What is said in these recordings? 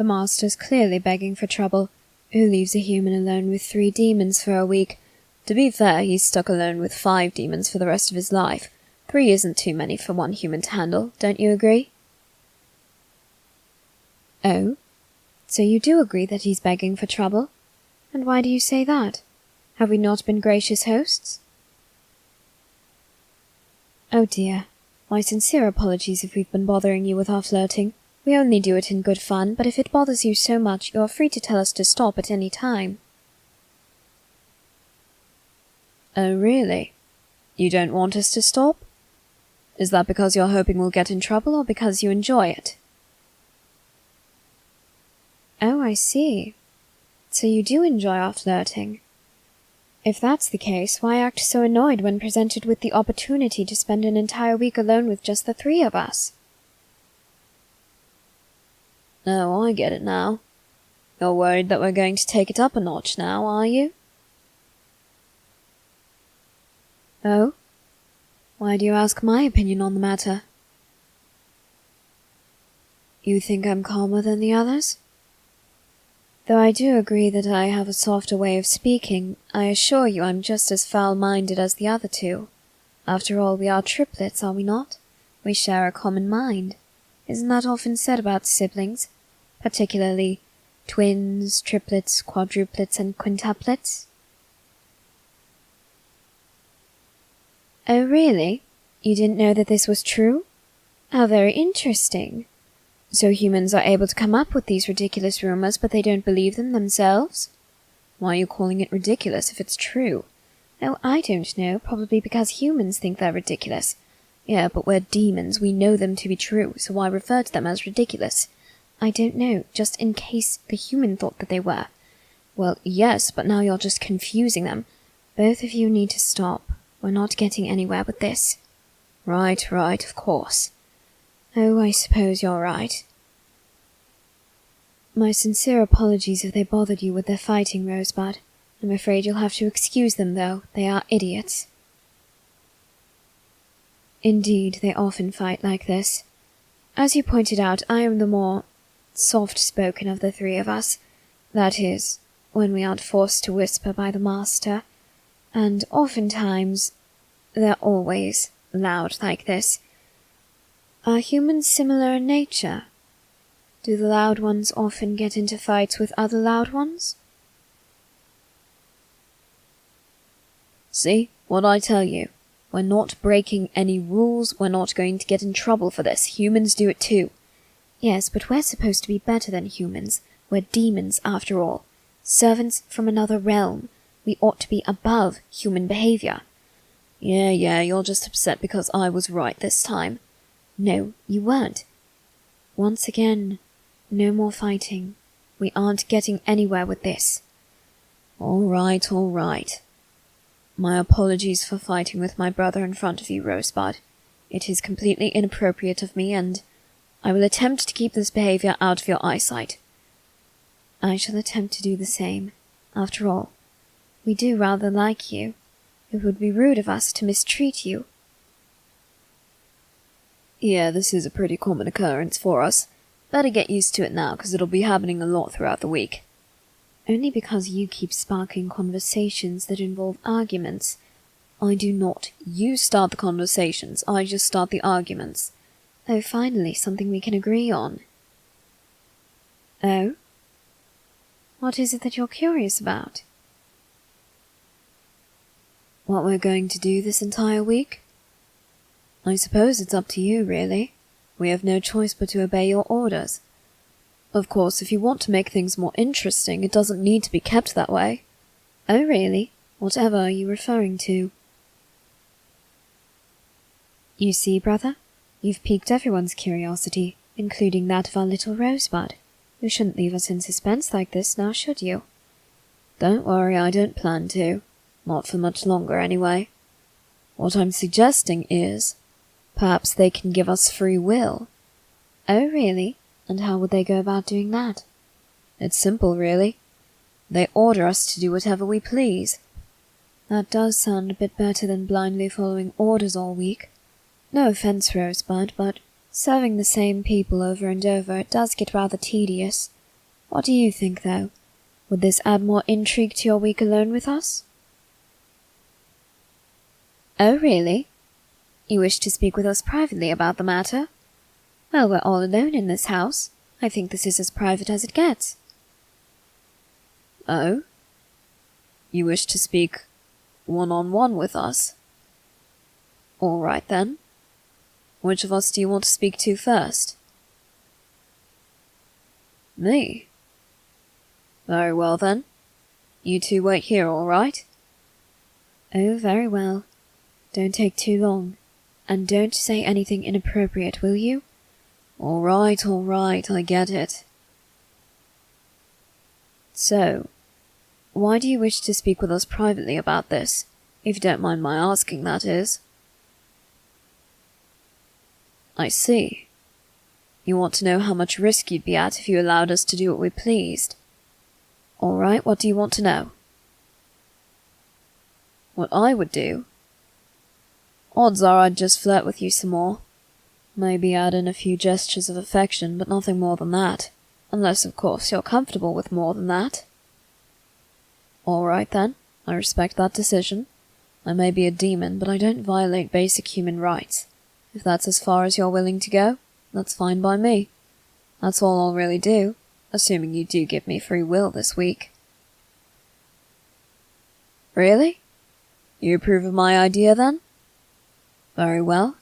The master's clearly begging for trouble. Who leaves a human alone with 3 demons for a week? To be fair, he's stuck alone with 5 demons for the rest of his life. 3 isn't too many for one human to handle, don't you agree? Oh? So you do agree that he's begging for trouble? And why do you say that? Have we not been gracious hosts? Oh dear. My sincere apologies if we've been bothering you with our flirting. We only do it in good fun, but if it bothers you so much, you are free to tell us to stop at any time. Oh, really? You don't want us to stop? Is that because you're hoping we'll get in trouble, or because you enjoy it? Oh, I see. So you do enjoy our flirting. If that's the case, why act so annoyed when presented with the opportunity to spend an entire week alone with just the 3 of us? Oh, I get it now. You're worried that we're going to take it up a notch now, are you? Oh? Why do you ask my opinion on the matter? You think I'm calmer than the others? Though I do agree that I have a softer way of speaking, I assure you I'm just as foul-minded as the other 2. After all, we are triplets, are we not? We share a common mind. Isn't that often said about siblings? Particularly twins, triplets, quadruplets, and quintuplets? Oh, really? You didn't know that this was true? How very interesting. So humans are able to come up with these ridiculous rumors, but they don't believe them themselves? Why are you calling it ridiculous if it's true? Oh, I don't know, probably because humans think they're ridiculous. Yeah, but we're demons, we know them to be true, so why refer to them as ridiculous? I don't know, just in case the human thought that they were. Well, yes, but now you're just confusing them. Both of you need to stop. We're not getting anywhere with this. Right, of course. Oh, I suppose you're right. My sincere apologies if they bothered you with their fighting, Rosebud. I'm afraid you'll have to excuse them, though. They are idiots. Indeed, they often fight like this. As you pointed out, I am the more soft-spoken of the 3 of us. That is, when we aren't forced to whisper by the master. And oftentimes, they're always loud like this. Are humans similar in nature? Do the loud ones often get into fights with other loud ones? See, what I tell you. We're not breaking any rules, we're not going to get in trouble for this. Humans do it too. Yes, but we're supposed to be better than humans. We're demons, after all. Servants from another realm. We ought to be above human behavior. Yeah, you're just upset because I was right this time. No, you weren't. Once again, no more fighting. We aren't getting anywhere with this. All right. My apologies for fighting with my brother in front of you, Rosebud. It is completely inappropriate of me, and I will attempt to keep this behavior out of your eyesight. I shall attempt to do the same. After all, we do rather like you. It would be rude of us to mistreat you. Yeah, this is a pretty common occurrence for us. Better get used to it now, because it'll be happening a lot throughout the week. Only because you keep sparking conversations that involve arguments. I do not. You start the conversations, I just start the arguments. Oh, finally, something we can agree on. Oh? What is it that you're curious about? What we're going to do this entire week? I suppose it's up to you, really. We have no choice but to obey your orders. Of course, if you want to make things more interesting, it doesn't need to be kept that way. Oh, really? Whatever are you referring to? You see, brother, you've piqued everyone's curiosity, including that of our little Rosebud. You shouldn't leave us in suspense like this, now should you? Don't worry, I don't plan to. Not for much longer, anyway. What I'm suggesting is, perhaps they can give us free will. Oh, really? And how would they go about doing that? It's simple, really. They order us to do whatever we please. That does sound a bit better than blindly following orders all week. No offense, Rosebud, but serving the same people over and over, it does get rather tedious. What do you think, though? Would this add more intrigue to your week alone with us? Oh, really? You wish to speak with us privately about the matter? Well, we're all alone in this house. I think this is as private as it gets. Oh? You wish to speak one-on-one with us? All right, then. Which of us do you want to speak to first? Me? Very well, then. You two wait here, all right? Oh, very well. Don't take too long. And don't say anything inappropriate, will you? All right, I get it. So, why do you wish to speak with us privately about this? If you don't mind my asking, that is. I see. You want to know how much risk you'd be at if you allowed us to do what we pleased. All right, what do you want to know? What I would do? Odds are I'd just flirt with you some more. Maybe add in a few gestures of affection, but nothing more than that. Unless, of course, you're comfortable with more than that. All right, then. I respect that decision. I may be a demon, but I don't violate basic human rights. If that's as far as you're willing to go, that's fine by me. That's all I'll really do, assuming you do give me free will this week. Really? You approve of my idea, then? Very well.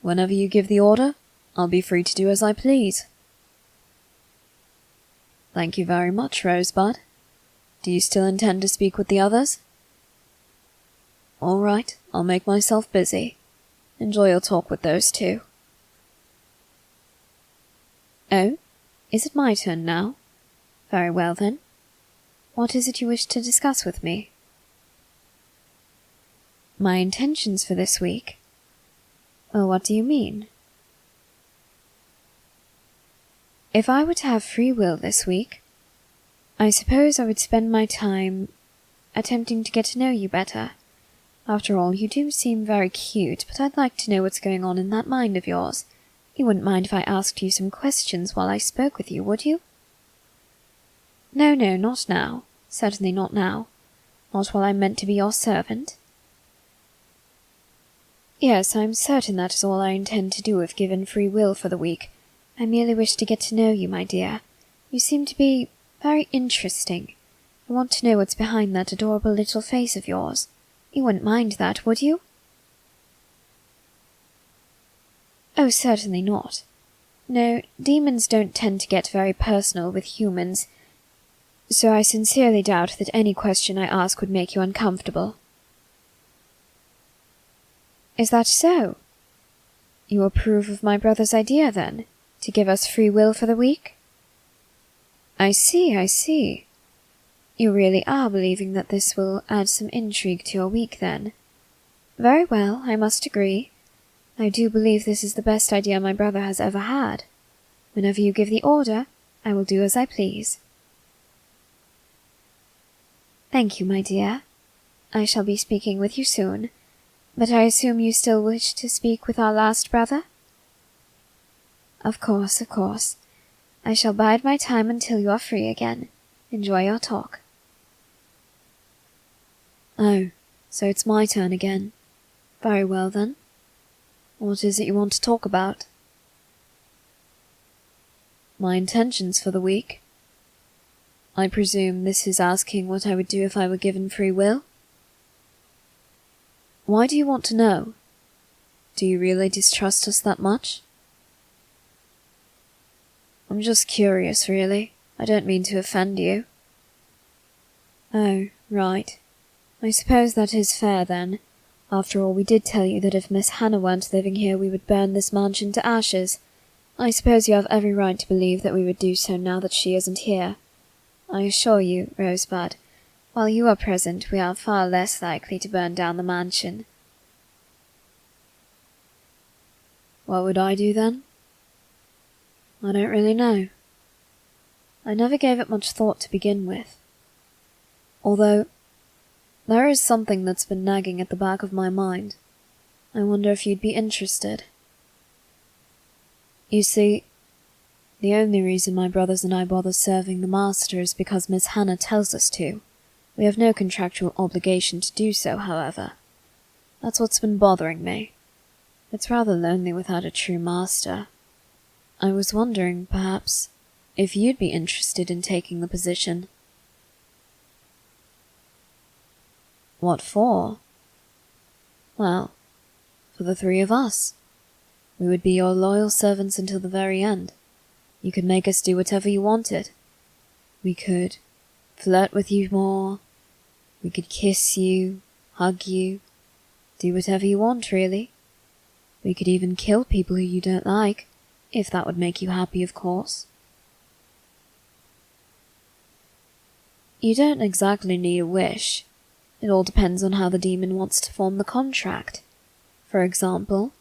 Whenever you give the order, I'll be free to do as I please. Thank you very much, Rosebud. Do you still intend to speak with the others? All right, I'll make myself busy. Enjoy your talk with those two. Oh, is it my turn now? Very well, then. What is it you wish to discuss with me? My intentions for this week? Well, what do you mean? If I were to have free will this week, I suppose I would spend my time attempting to get to know you better. After all, you do seem very cute, but I'd like to know what's going on in that mind of yours. You wouldn't mind if I asked you some questions while I spoke with you, would you? No, not now. Certainly not now. Not while I'm meant to be your servant. Yes, I'm certain that is all I intend to do if given free will for the week. I merely wish to get to know you, my dear. You seem to be very interesting. I want to know what's behind that adorable little face of yours. You wouldn't mind that, would you? Oh, certainly not. No, demons don't tend to get very personal with humans, so I sincerely doubt that any question I ask would make you uncomfortable. Is that so? You approve of my brother's idea, then, to give us free will for the week? I see. You really are believing that this will add some intrigue to your week, then. Very well, I must agree. I do believe this is the best idea my brother has ever had. Whenever you give the order, I will do as I please. Thank you, my dear. I shall be speaking with you soon. But I assume you still wish to speak with our last brother? Of course. I shall bide my time until you are free again. Enjoy your talk. Oh, so it's my turn again. Very well, then. What is it you want to talk about? My intentions for the week. I presume this is asking what I would do if I were given free will? Why do you want to know? Do you really distrust us that much? I'm just curious, really. I don't mean to offend you. Oh, right. I suppose that is fair, then. After all, we did tell you that if Miss Hannah weren't living here, we would burn this mansion to ashes. I suppose you have every right to believe that we would do so now that she isn't here. I assure you, Rosebud, while you are present, we are far less likely to burn down the mansion. What would I do, then? I don't really know. I never gave it much thought to begin with. Although, there is something that's been nagging at the back of my mind. I wonder if you'd be interested. You see, The only reason my brothers and I bother serving the Master is because Miss Hannah tells us to. We have no contractual obligation to do so, however. That's what's been bothering me. It's rather lonely without a true master. I was wondering, perhaps, if you'd be interested in taking the position. What for? Well, for the three of us. We would be your loyal servants until the very end. You could make us do whatever you wanted. We could flirt with you more. We could kiss you, hug you, do whatever you want, really. We could even kill people who you don't like, if that would make you happy, of course. You don't exactly need a wish. It all depends on how the demon wants to form the contract. For example,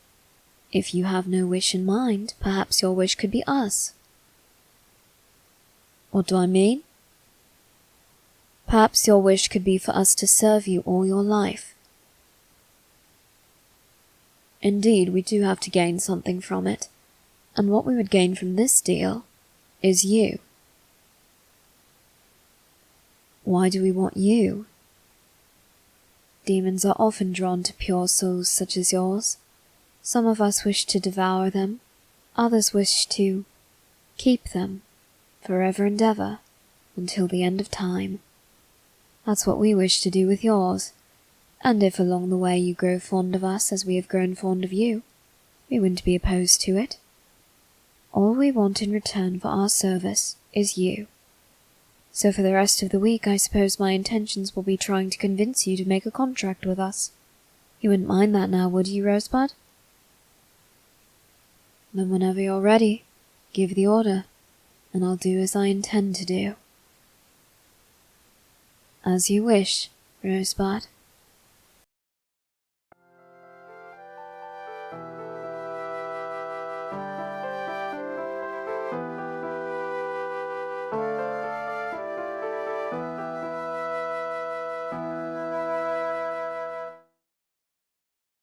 if you have no wish in mind, perhaps your wish could be us. What do I mean? Perhaps your wish could be for us to serve you all your life. Indeed, we do have to gain something from it, and what we would gain from this deal is you. Why do we want you? Demons are often drawn to pure souls such as yours. Some of us wish to devour them, others wish to keep them, forever and ever, until the end of time. That's what we wish to do with yours, and if along the way you grow fond of us as we have grown fond of you, we wouldn't be opposed to it. All we want in return for our service is you. So for the rest of the week I suppose my intentions will be trying to convince you to make a contract with us. You wouldn't mind that now, would you, Rosebud? Then whenever you're ready, give the order, and I'll do as I intend to do. As you wish, Rosebud.